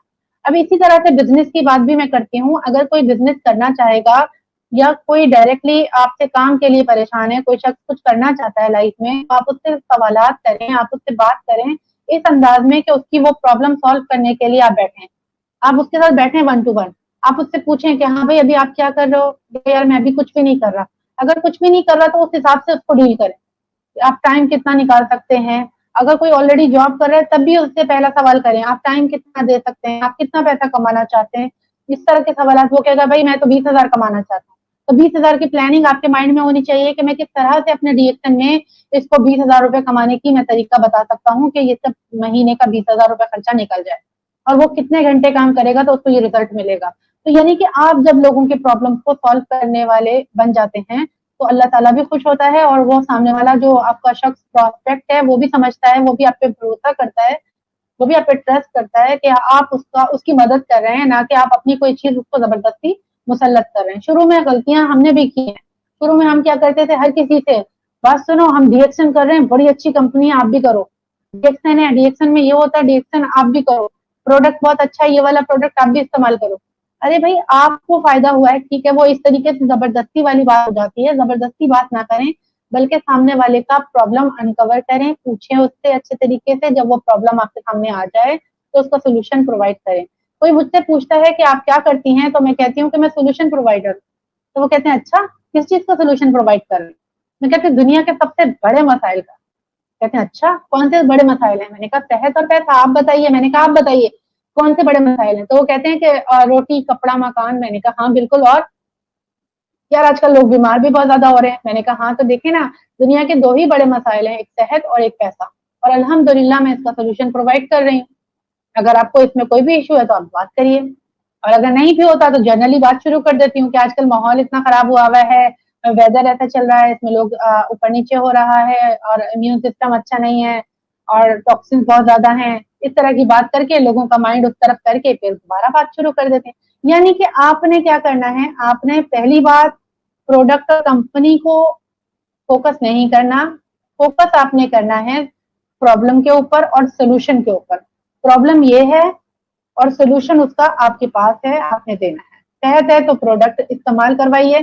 अब इसी तरह से बिजनेस की बात भी मैं करती हूँ। अगर कोई बिजनेस करना चाहेगा या कोई डायरेक्टली आपसे काम के लिए परेशान है, कोई शख्स कुछ करना चाहता है लाइफ में, तो आप उससे सवालात करें, आप उससे बात करें इस अंदाज में कि उसकी वो प्रॉब्लम सॉल्व करने के लिए आप बैठें। आप उसके साथ बैठे 1 टू 1, आप उससे पूछें कि हाँ भाई अभी आप क्या कर रहे हो? यार मैं अभी कुछ भी नहीं कर रहा। अगर कुछ भी नहीं कर रहा तो उस हिसाब से उसको डील करें। आप टाइम कितना निकाल सकते हैं? अगर कोई ऑलरेडी जॉब कर रहा है तब भी उससे पहला सवाल करें, आप टाइम कितना दे सकते हैं? आप कितना पैसा कमाना चाहते हैं? इस तरह के सवाल। वो कहेगा भाई मैं तो 20,000 कमाना चाहता हूँ। तो 20,000 की प्लानिंग आपके माइंड में होनी चाहिए कि मैं किस तरह से अपने डिएक्शन में इसको 20,000 रुपए कमाने की मैं तरीका बता सकता हूँ कि ये सब महीने का 20,000 रुपए खर्चा निकल जाए। और वो कितने घंटे काम करेगा तो उसको ये रिजल्ट मिलेगा। तो यानी कि आप जब लोगों के प्रॉब्लम को सॉल्व करने वाले बन जाते हैं तो अल्लाह ताला भी खुश होता है और वो सामने वाला जो आपका शख्स प्रोस्पेक्ट है वो भी समझता है, वो भी आप पे भरोसा करता है, वो भी आप पे ट्रस्ट करता है कि आप उसका उसकी मदद कर रहे हैं, ना कि आप अपनी कोई चीज़ उसको ज़बरदस्ती मुसल्लत कर रहे हैं। शुरू में गलतियाँ हमने भी की हैं। शुरू में हम क्या करते थे हर किसी से, बात सुनो हम डीएक्शन कर रहे हैं, बड़ी अच्छी कंपनी है आप भी करो। डीएक्शन है, डीएक्शन में ये होता है, डीएक्शन आप भी करो। प्रोडक्ट बहुत अच्छा है, ये वाला प्रोडक्ट आप भी इस्तेमाल करो। अरे भाई आपको फ़ायदा हुआ है, ठीक है, वो इस तरीके से ज़बरदस्ती वाली बात हो जाती है, ज़बरदस्ती बात ना करें, बल्कि सामने वाले का प्रॉब्लम अनकवर करें, पूछें उससे अच्छे तरीके से, जब वो प्रॉब्लम आपके सामने आ जाए, तो उसका सॉल्यूशन प्रोवाइड करें। कोई मुझसे पूछता है कि आप क्या करती हैं? तो मैं कहती हूँ कि मैं सॉल्यूशन प्रोवाइडर हूँ। तो वो कहते हैं अच्छा, किस चीज़ का सॉल्यूशन प्रोवाइड कर रहे हैं? मैं कहती हूँ दुनिया के सबसे बड़े मसाइल का। कहते हैं अच्छा, कौन से बड़े मसाइल हैं? मैंने कहा सेहत और पैसा, आप बताइए। मैंने कहा आप बताइए, कौन से बड़े मसाइल हैं? तो वो कहते हैं कि रोटी, कपड़ा, मकान। मैंने कहा हाँ बिल्कुल, और? यार आजकल लोग बीमार भी बहुत ज़्यादा हो रहे हैं। मैंने कहा हाँ, तो देखिए ना, दुनिया के 2 ही बड़े मसाइल हैं, एक सेहत और एक पैसा, और अल्हम्दुलिल्लाह मैं इसका सॉल्यूशन प्रोवाइड कर रही हूँ। अगर आपको इसमें कोई भी इश्यू है तो आप बात करिए, और अगर नहीं भी होता तो जनरली बात शुरू कर देती हूँ कि आजकल माहौल इतना खराब हुआ हुआ है, वेदर ऐसा चल रहा है, इसमें लोग ऊपर नीचे हो रहा है और इम्यून सिस्टम अच्छा नहीं है और टॉक्सिन्स बहुत ज़्यादा हैं। इस तरह की बात करके लोगों का माइंड उस तरफ करके फिर दोबारा बात शुरू कर देते हैं। यानी कि आपने क्या करना है, आपने पहली बात प्रोडक्ट और कंपनी को फोकस नहीं करना, फोकस आपने करना है प्रॉब्लम के ऊपर और सॉल्यूशन के ऊपर। प्रॉब्लम ये है और सॉल्यूशन उसका आपके पास है, आपने देना है। सेहत है तो प्रोडक्ट इस्तेमाल करवाइए,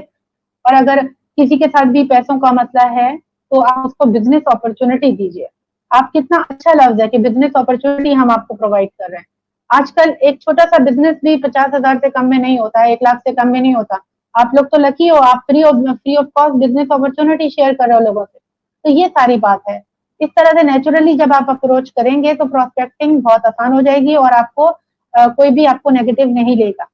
और अगर किसी के साथ भी पैसों का मसला है तो आप उसको बिजनेस अपॉर्चुनिटी दीजिए। आप कितना अच्छा लफ्ज है कि बिजनेस अपॉर्चुनिटी हम आपको प्रोवाइड कर रहे हैं। आजकल एक छोटा सा बिजनेस भी 50,000 से कम में नहीं होता है, 1 लाख से कम में नहीं होता। आप लोग तो लकी हो, आप free of cost business opportunity share कर रहे हो लोगों से। तो ये सारी बात है। इस तरह से नेचुरली जब आप अप्रोच करेंगे तो प्रोस्पेक्टिंग बहुत आसान हो जाएगी और आपको कोई भी आपको नेगेटिव नहीं लेगा।